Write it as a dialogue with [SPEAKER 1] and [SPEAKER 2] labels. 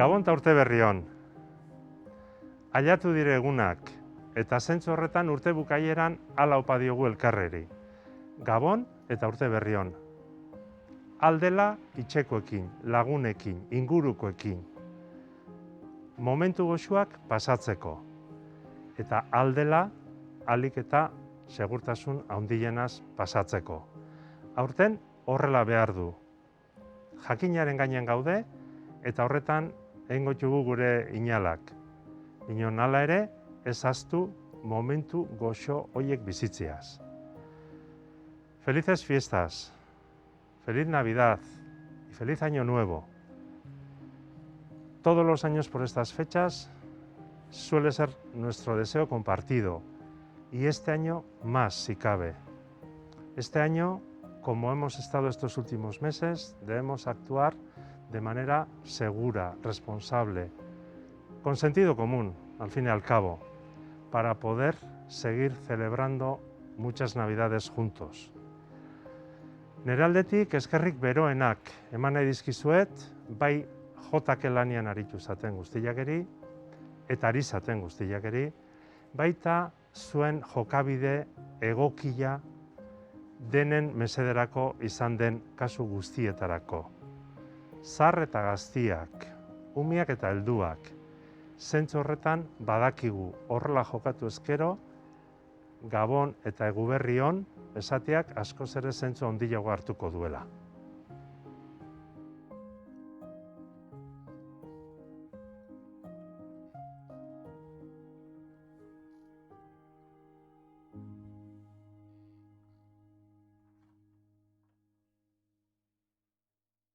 [SPEAKER 1] Gabon eta urte berri on. Ailatu dire egunak, eta zentzu horretan urte bukaieran hala opa diogu elkarreri. Gabon eta urte berri on. Aldela itxekoekin, lagunekin, ingurukoekin. Momentu goxuak pasatzeko. Eta aldela alik eta segurtasun handienaz pasatzeko. Aurten horrela behar du. Jakinaren gainean gaude, eta horretan egingo ditugu gure inalak. Inon hala ere, ez ahaztu momentu goxo horiek bizitziaz. Felices fiestas, feliz Navidad y feliz Año Nuevo. Todos los años por estas fechas suele ser nuestro deseo compartido y este año más si cabe. Este año, como hemos estado estos últimos meses, debemos actuar de manera segura, responsable, con sentido común, al fin y al cabo, para poder seguir celebrando muchas Navidades juntos. Nere aldetik eskerrik beroenak eman nahi dizkizuet, bai jotak lanian aritu zaten guztiakeri, eta ari zaten guztiakeri, baita zuen jokabide egokia denen mesederako izan den kasu guztietarako. Zahar eta gaztiak, umiak eta helduak, zentzu horretan badakigu horrela jokatu ezkero, Gabon eta Eguberri on esateak askoz ere zentzu handiago hartuko duela.